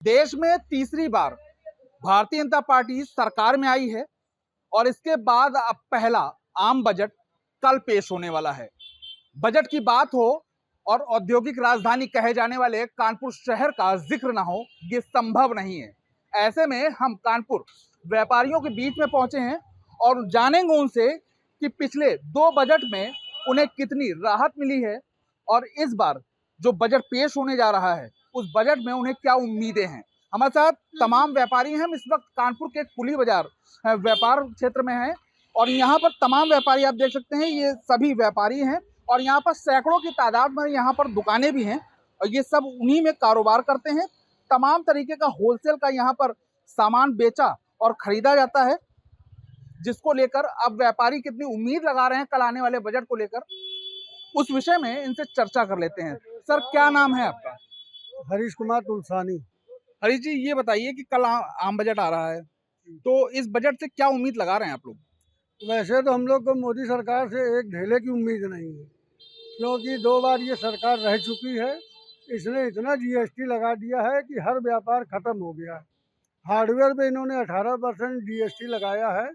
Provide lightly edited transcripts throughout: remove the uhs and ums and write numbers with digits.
देश में तीसरी बार भारतीय जनता पार्टी सरकार में आई है और इसके बाद अब पहला आम बजट कल पेश होने वाला है। बजट की बात हो और औद्योगिक राजधानी कहे जाने वाले कानपुर शहर का जिक्र ना हो, ये संभव नहीं है। ऐसे में हम कानपुर व्यापारियों के बीच में पहुंचे हैं और जानेंगे उनसे कि पिछले दो बजट में उन्हें कितनी राहत मिली है और इस बार जो बजट पेश होने जा रहा है उस बजट में उन्हें क्या उम्मीदें हैं। हमारे साथ तमाम व्यापारी हैं। हम इस वक्त कानपुर के कुली बाजार व्यापार क्षेत्र में हैं और यहाँ पर तमाम व्यापारी आप देख सकते हैं, ये सभी व्यापारी हैं और यहाँ पर सैकड़ों की तादाद में यहाँ पर दुकानें भी हैं और ये सब उन्हीं में कारोबार करते हैं। तमाम तरीके का होलसेल का यहाँ पर सामान बेचा और खरीदा जाता है, जिसको लेकर अब व्यापारी कितनी उम्मीद लगा रहे हैं कल आने वाले बजट को लेकर, उस विषय में इनसे चर्चा कर लेते हैं। सर, क्या नाम है आपका? हरीश कुमार तुलसानी। हरीश जी, ये बताइए कि कल आम बजट आ रहा है, तो इस बजट से क्या उम्मीद लगा रहे हैं आप लोग? वैसे तो हम लोग को मोदी सरकार से एक ढेले की उम्मीद नहीं है, क्योंकि दो बार ये सरकार रह चुकी है। इसने इतना जीएसटी लगा दिया है कि हर व्यापार खत्म हो गया है। हार्डवेयर पे इन्होंने 18% जीएसटी लगाया है,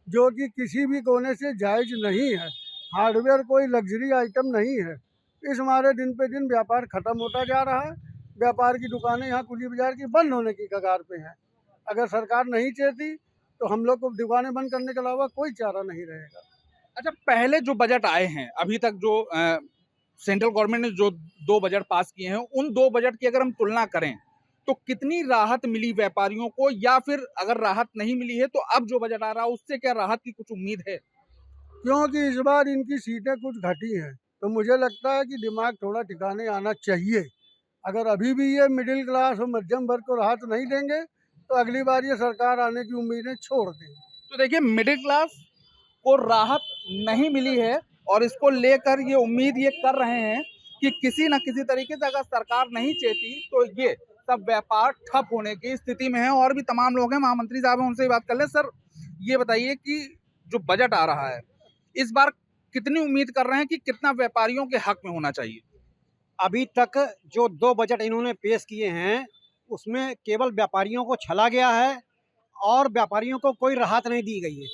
जो कि किसी भी कोने से जायज़ नहीं है। हार्डवेयर कोई लग्जरी आइटम नहीं है। इस मारे दिन पे दिन व्यापार खत्म होता जा रहा है। व्यापार की दुकानें यहाँ कुली बाजार की बंद होने की कगार पे हैं। अगर सरकार नहीं चाहती तो हम लोग को दुकानें बंद करने के अलावा कोई चारा नहीं रहेगा। अच्छा, पहले जो बजट आए हैं अभी तक, जो सेंट्रल गवर्नमेंट ने जो दो बजट पास किए हैं, उन दो बजट की अगर हम तुलना करें तो कितनी राहत मिली व्यापारियों को, या फिर अगर राहत नहीं मिली है तो अब जो बजट आ रहा है उससे क्या राहत की कुछ उम्मीद है? क्योंकि इस बार इनकी सीटें कुछ घटी हैं, तो मुझे लगता है कि दिमाग थोड़ा ठिकाने आना चाहिए। अगर अभी भी ये मिडिल क्लास और मध्यम वर्ग को राहत नहीं देंगे तो अगली बार ये सरकार आने की उम्मीदें छोड़ देंगे। तो देखिए, मिडिल क्लास को राहत नहीं मिली है और इसको लेकर ये उम्मीद ये कर रहे हैं कि किसी न किसी तरीके से अगर सरकार नहीं चाहती तो ये सब व्यापार ठप होने की स्थिति में है। और भी तमाम लोग हैं, महामंत्री साहब हैं, उनसे ही बात कर ले। सर, ये बताइए कि जो बजट आ रहा है इस बार कितनी उम्मीद कर रहे हैं कि कितना व्यापारियों के हक में होना चाहिए? अभी तक जो दो बजट इन्होंने पेश किए हैं उसमें केवल व्यापारियों को छला गया है और व्यापारियों को कोई राहत नहीं दी गई है।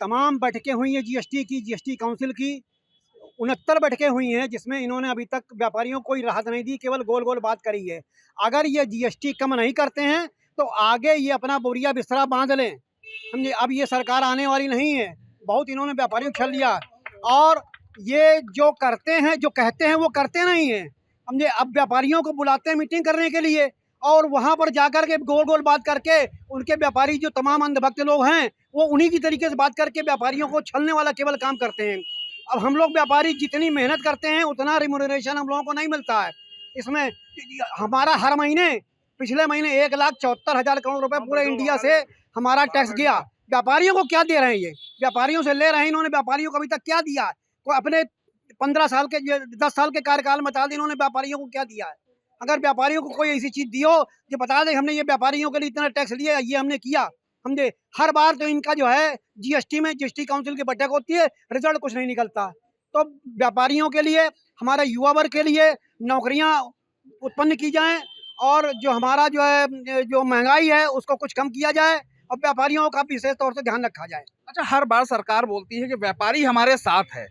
तमाम बैठकें हुई हैं जीएसटी की, जीएसटी काउंसिल की 69 बैठकें हुई हैं, जिसमें इन्होंने अभी तक व्यापारियों को कोई राहत नहीं दी, केवल गोल गोल बात करी है। अगर ये जीएसटी कम नहीं करते हैं तो आगे ये अपना बोरिया बिस्तरा बांध लें, समझे। अब ये सरकार आने वाली नहीं है। बहुत इन्होंने व्यापारियों को छल लिया और ये जो करते हैं, जो कहते हैं वो करते नहीं हैं, समझे। अब व्यापारियों को बुलाते हैं मीटिंग करने के लिए और वहाँ पर जाकर के गोल गोल बात करके उनके व्यापारी जो तमाम अंधभक्त लोग हैं वो उन्हीं की तरीके से बात करके व्यापारियों को छलने वाला केवल काम करते हैं। अब हम लोग व्यापारी जितनी मेहनत करते हैं उतना रिम्यूनरेशन हम लोगों को नहीं मिलता है। इसमें हमारा हर महीने, पिछले महीने 1,74,000 करोड़ रुपए पूरे इंडिया से हमारा टैक्स गया। व्यापारियों को क्या दे रहे हैं? ये व्यापारियों से ले रहे हैं। इन्होंने व्यापारियों को अभी तक क्या दिया? कोई अपने 15 साल के 10 साल के कार्यकाल में बता दें इन्होंने व्यापारियों को क्या दिया है। अगर व्यापारियों को कोई ऐसी चीज दी हो जो बता दें हमने ये व्यापारियों के लिए इतना टैक्स लिया, ये हमने किया, समझे। हर बार तो इनका जो है जीएसटी में जीएसटी काउंसिल की बैठक होती है, रिजल्ट कुछ नहीं निकलता। तो व्यापारियों के लिए, हमारे युवा वर्ग के लिए नौकरियां उत्पन्न की जाएं और जो हमारा जो है जो महंगाई है उसको कुछ कम किया जाए और व्यापारियों का विशेष तौर से ध्यान रखा जाए। अच्छा, हर बार सरकार बोलती है कि व्यापारी हमारे साथ है,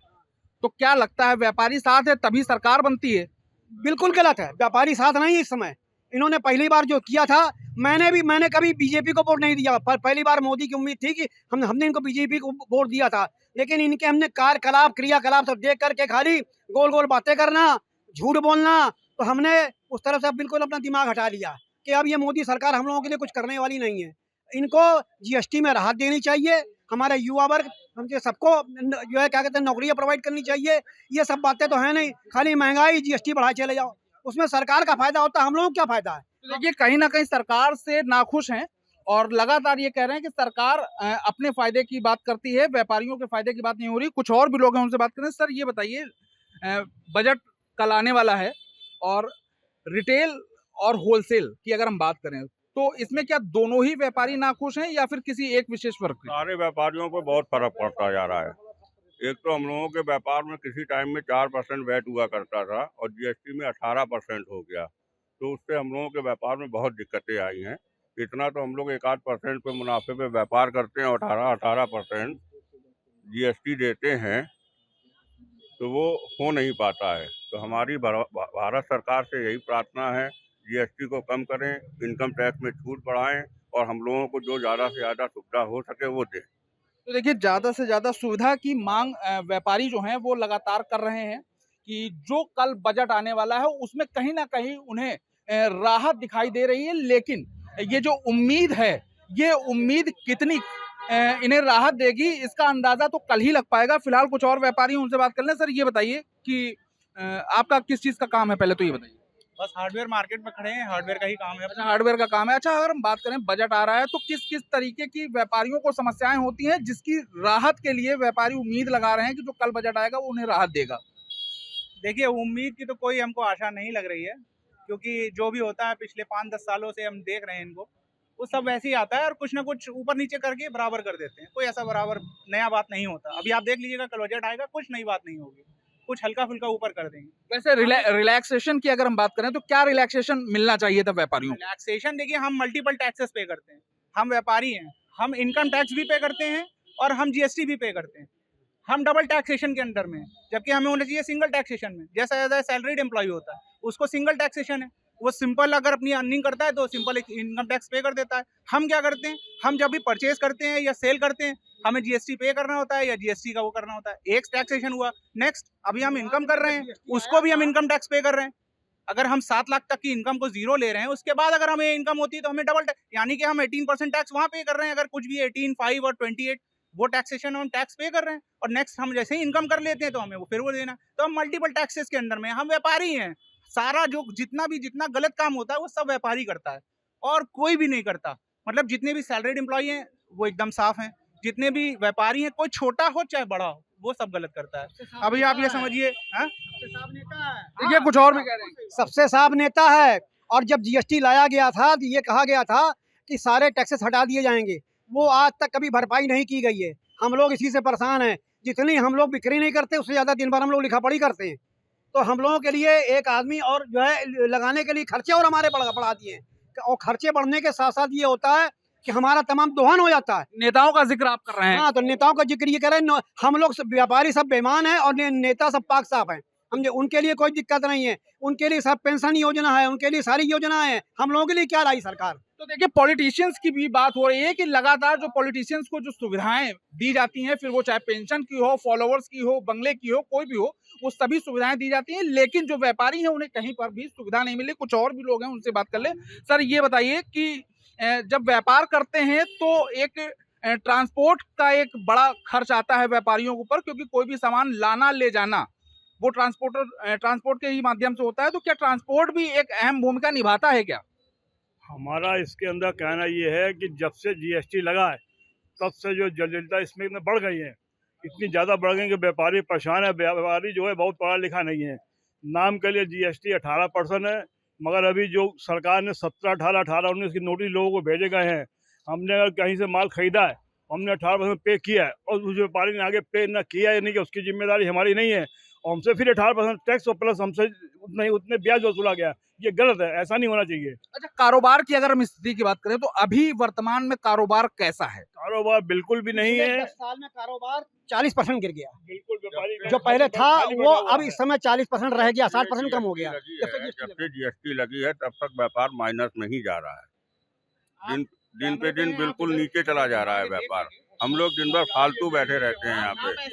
तो क्या लगता है व्यापारी साथ है तभी सरकार बनती है? बिल्कुल गलत है। व्यापारी साथ नहीं है इस समय। इन्होंने पहली बार जो किया था, मैंने कभी बीजेपी को वोट नहीं दिया। पर पहली बार मोदी की उम्मीद थी कि हमने इनको बीजेपी को वोट दिया था, लेकिन इनके हमने कार्यकलाप क्रियाकलाप सब देख करके खाली गोल गोल बातें करना, झूठ बोलना, तो हमने उस तरफ से बिल्कुल अपना दिमाग हटा लिया कि अब ये मोदी सरकार हम लोगों के लिए कुछ करने वाली नहीं है। इनको जीएसटी में राहत देनी चाहिए। हमारे युवा वर्ग, समझे, सबको जो है क्या कहते हैं नौकरियां प्रोवाइड करनी चाहिए। ये सब बातें तो है नहीं, खाली महंगाई जीएसटी बढ़ाए चले जाओ, उसमें सरकार का फायदा होता है, हम लोगों को क्या फायदा है? तो देखिए, कहीं ना कहीं सरकार से नाखुश हैं और लगातार ये कह रहे हैं कि सरकार अपने फायदे की बात करती है, व्यापारियों के फायदे की बात नहीं हो रही। कुछ और भी लोग हैं, उनसे बात करें। सर, ये बताइए, बजट कल आने वाला है और रिटेल और होलसेल की अगर हम बात करें तो इसमें क्या दोनों ही व्यापारी नाखुश हैं या फिर किसी एक विशेष वर्ग के? सारे व्यापारियों को बहुत फर्क पड़ता जा रहा है। एक तो हम लोगों के व्यापार में किसी टाइम में 4% वैट हुआ करता था और जीएसटी में 18% हो गया, तो उससे हम लोगों के व्यापार में बहुत दिक्कतें आई हैं। इतना तो हम लोग 1-8% पे मुनाफे पे व्यापार करते हैं, 18% जीएसटी देते हैं, तो वो हो नहीं पाता है। तो हमारी भारत सरकार से यही प्रार्थना है, जीएसटी को कम करें, इनकम टैक्स में छूट बढ़ाएं और हम लोगों को जो ज़्यादा से ज़्यादा सुविधा हो सके वो दें। तो देखिए ज़्यादा से ज़्यादा सुविधा की मांग व्यापारी जो हैं वो लगातार कर रहे हैं कि जो कल बजट आने वाला है उसमें कहीं ना कहीं उन्हें राहत दिखाई दे रही है, लेकिन ये जो उम्मीद है, ये उम्मीद कितनी इन्हें राहत देगी इसका अंदाजा तो कल ही लग पाएगा। फिलहाल कुछ और व्यापारी हैं, उनसे बात कर लें। सर ये बताइए कि आपका किस चीज़ का काम है, पहले तो ये बताइए। बस हार्डवेयर मार्केट में खड़े हैं, हार्डवेयर का ही काम है। अच्छा, हार्डवेयर का काम है। अच्छा, अगर हम बात करें बजट आ रहा है तो किस किस तरीके की व्यापारियों को समस्याएं होती हैं जिसकी राहत के लिए व्यापारी उम्मीद लगा रहे हैं कि जो कल बजट आएगा वो उन्हें राहत देगा? देखिए, उम्मीद की तो कोई हमको आशा नहीं लग रही है, क्योंकि जो भी होता है पिछले 5-10 सालों से हम देख रहे हैं इनको, वो सब वैसे ही आता है और कुछ ना कुछ ऊपर नीचे करके बराबर कर देते हैं। कोई ऐसा बराबर नया बात नहीं होता। अभी आप देख लीजिएगा, कल बजट आएगा, कुछ नई बात नहीं होगी, कुछ हल्का फुल्का ऊपर कर देंगे। वैसे रिलैक्सेशन की अगर हम बात करें तो क्या रिलैक्सेशन मिलना चाहिए था व्यापारियों को? रिलैक्सेशन देखिए, हम मल्टीपल टैक्सेस पे करते हैं, हम व्यापारी हैं, हम इनकम टैक्स भी पे करते हैं और हम जीएसटी भी पे करते हैं। हम डबल टैक्सेशन के अंडर में हैं, जबकि हमें होना चाहिए सिंगल टैक्सेशन में। जैसा सैलरीड एम्प्लॉय होता है उसको सिंगल टैक्सेशन है, वो सिंपल अगर अपनी अर्निंग करता है तो सिंपल इनकम टैक्स पे कर देता है। हम क्या करते हैं, हम जब भी परचेज करते हैं या सेल करते हैं, हमें जीएसटी पे करना होता है या जीएसटी का वो करना होता है। एक टैक्सेशन हुआ, नेक्स्ट अभी हम इनकम कर रहे हैं, उसको भी हम इनकम टैक्स पे कर रहे हैं। अगर हम 7 लाख तक की इनकम को जीरो ले रहे हैं, उसके बाद अगर हमें इनकम होती है तो हमें डबल यानी कि हम 18% टैक्स वहाँ पे कर रहे हैं। अगर कुछ भी 18, 5 और 28 वो टैक्सेशन हम टैक्स पे कर रहे हैं, और नेक्स्ट हम जैसे ही इनकम कर लेते हैं तो हमें वो फिर वो देना। तो हम मल्टीपल टैक्सेस के अंदर में, हम व्यापारी हैं। सारा जो जितना गलत काम होता है वो सब व्यापारी करता है और कोई भी नहीं करता। मतलब जितने भी सैलरीड एम्प्लॉय हैं वो एकदम साफ हैं, जितने भी व्यापारी हैं, कोई छोटा हो चाहे बड़ा हो, वो सब गलत करता है। अभी आप ये समझिए, देखिए कुछ और भी कह रहे हैं। सबसे साफ नेता है। और जब जीएसटी लाया गया था तो ये कहा गया था कि सारे टैक्सेस हटा दिए जाएंगे, वो आज तक कभी भरपाई नहीं की गई है। हम लोग इसी से परेशान हैं। जितनी हम लोग बिक्री नहीं करते उससे ज़्यादा दिन भर हम लोग लिखा पढ़ी करते हैं। तो हम लोगों के लिए एक आदमी और जो है लगाने के लिए खर्चे और हमारे बढ़ा दिए हैं। और खर्चे बढ़ने के साथ साथ ये होता है कि हमारा तमाम दोहन हो जाता है। नेताओं का जिक्र आप कर रहे हैं। हाँ, तो नेताओं का जिक्र ये करें, हम लोग व्यापारी सब बेईमान हैं और नेता सब पाक साफ हैं। समझे, उनके लिए कोई दिक्कत नहीं है, उनके लिए सब पेंशन योजना है, उनके लिए सारी योजनाएं हैं। हम लोगों के लिए क्या लाई सरकार? तो देखिए पॉलिटिशियंस की भी बात हो रही है कि लगातार जो पॉलिटिशियंस को जो सुविधाएं दी जाती हैं, फिर वो चाहे पेंशन की हो, फॉलोवर्स की हो, बंगले की हो, कोई भी हो, वो सभी सुविधाएं दी जाती हैं, लेकिन जो व्यापारी हैं उन्हें कहीं पर भी सुविधा नहीं मिली। कुछ और भी लोग हैं, उनसे बात कर ले। सर ये बताइए कि जब व्यापार करते हैं तो एक ट्रांसपोर्ट का एक बड़ा खर्च आता है व्यापारियों के ऊपर, क्योंकि कोई भी सामान लाना ले जाना वो ट्रांसपोर्ट के ही माध्यम से होता है। तो क्या ट्रांसपोर्ट भी एक अहम भूमिका निभाता है क्या? हमारा इसके अंदर कहना ये है कि जब से जीएसटी लगा है तब से जो जटिलता इसमें इतनी बढ़ गई है, इतनी ज़्यादा बढ़ गई कि व्यापारी परेशान है। व्यापारी जो है बहुत पढ़ा लिखा नहीं है। नाम के लिए जीएसटी 18% है, मगर अभी जो सरकार ने 17, 18, 18, 19 की नोटिस लोगों को भेजे गए हैं। हमने अगर कहीं से माल खरीदा है, हमने 18% पे किया है और उस व्यापारी ने आगे पे ना किया है, नहीं कि उसकी जिम्मेदारी हमारी नहीं है, और हमसे फिर 18% टैक्स और प्लस हमसे उतने ब्याज वसूला गया। ये गलत है, ऐसा नहीं होना चाहिए। अच्छा, कारोबार की अगर हम स्थिति की बात करें तो अभी वर्तमान में कारोबार कैसा है? कारोबार बिल्कुल भी नहीं है। 10 साल में कारोबार 40% गिर गया। बिल्कुल व्यापारी जो पहले था वो अब इस समय 40% रह गया, 60% कम हो गया। जब से जीएसटी लगी है तब तक व्यापार माइनस में ही जा रहा है। दिन पे दिन बिल्कुल नीचे चला जा रहा है व्यापार। हम लोग दिन भर फालतू बैठे रहते हैं यहाँ पे।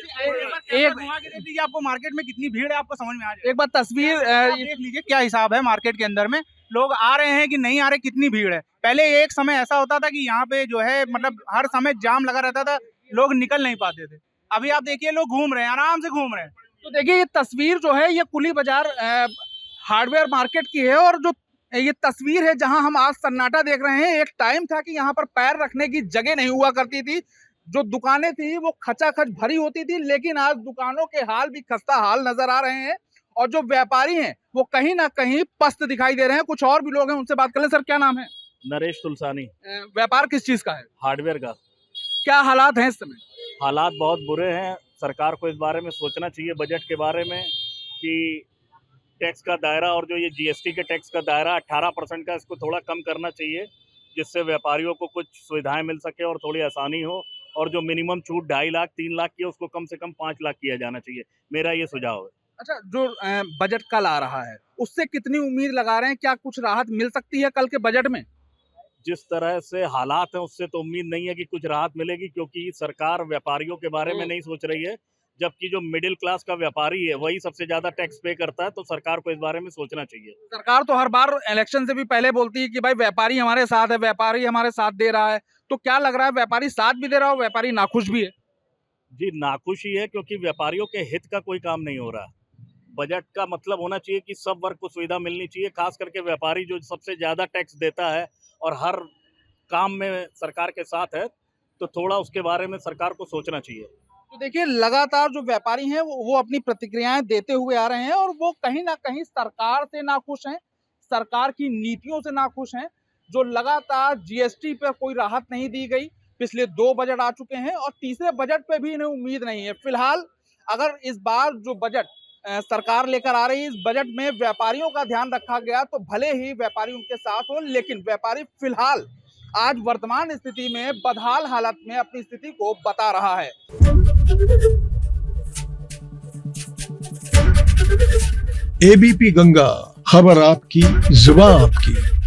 एक देख लीजिए, आपको मार्केट में कितनी भीड़ है आपको समझ में आ जाए। एक बार तस्वीर आप देख लीजिए क्या हिसाब है मार्केट के अंदर में, लोग आ रहे हैं कि नहीं आ रहे, कितनी भीड़ है। पहले एक समय ऐसा होता था कि यहाँ पे जो है मतलब हर समय जाम लगा रहता था, लोग निकल नहीं पाते थे। अभी आप देखिए लोग घूम रहे हैं, आराम से घूम रहे हैं। तो देखिए ये तस्वीर जो है ये कुली बाजार हार्डवेयर मार्केट की है, और जो ये तस्वीर है जहां हम आज सन्नाटा देख रहे हैं, एक टाइम था कि यहाँ पर पैर रखने की जगह नहीं हुआ करती थी। जो दुकानें थी वो खचाखच भरी होती थी, लेकिन आज दुकानों के हाल भी खस्ता हाल नजर आ रहे हैं और जो व्यापारी हैं वो कहीं ना कहीं पस्त दिखाई दे रहे हैं। कुछ और भी लोग हैं, उनसे बात कर ले। सर क्या नाम है? नरेश तुलसानी। व्यापार किस चीज का है? हार्डवेयर का। क्या हालात हैं इस समय? हालात बहुत बुरे हैं। सरकार को इस बारे में सोचना चाहिए बजट के बारे में कि टैक्स का दायरा और जो ये जीएसटी के टैक्स का दायरा 18% का, इसको थोड़ा कम करना चाहिए, जिससे व्यापारियों को कुछ सुविधाएं मिल सके और थोड़ी आसानी हो। और जो मिनिमम छूट 2.5 लाख 3 लाख की है, उसको कम से कम 5 लाख किया जाना चाहिए। मेरा ये सुझाव है। अच्छा, जो बजट कल आ रहा है उससे कितनी उम्मीद लगा रहे हैं? क्या कुछ राहत मिल सकती है कल के बजट में? जिस तरह से हालात हैं उससे तो उम्मीद नहीं है कि कुछ राहत मिलेगी, क्योंकि सरकार व्यापारियों के बारे में नहीं सोच रही है, जबकि जो मिडिल क्लास का व्यापारी है वही सबसे ज्यादा टैक्स पे करता है। तो सरकार को इस बारे में सोचना चाहिए। सरकार तो हर बार इलेक्शन से भी पहले बोलती है कि भाई व्यापारी हमारे साथ है, व्यापारी हमारे साथ दे रहा है। तो क्या लग रहा है, व्यापारी साथ भी दे रहा हो, व्यापारी नाखुश भी है? जी, नाखुश ही है, क्योंकि व्यापारियों के हित का कोई काम नहीं हो रहा। बजट का मतलब होना चाहिए कि सब वर्ग को सुविधा मिलनी चाहिए, खास करके व्यापारी जो सबसे ज्यादा टैक्स देता है और हर काम में सरकार के साथ है, तो थोड़ा उसके बारे में सरकार को सोचना चाहिए। तो देखिए, लगातार जो व्यापारी हैं वो अपनी प्रतिक्रियाएं देते हुए आ रहे हैं और वो कहीं ना कहीं सरकार से नाखुश हैं, सरकार की नीतियों से नाखुश हैं। जो लगातार जीएसटी पर कोई राहत नहीं दी गई, पिछले 2 बजट आ चुके हैं और तीसरे बजट पे भी इन्हें उम्मीद नहीं है। फिलहाल अगर इस बार जो बजट सरकार लेकर आ रही है, इस बजट में व्यापारियों का ध्यान रखा गया तो भले ही व्यापारी उनके साथ हो, लेकिन व्यापारी फिलहाल आज वर्तमान स्थिति में बदहाल हालत में अपनी स्थिति को बता रहा है। एबीपी गंगा, खबर आपकी, जुबान आपकी।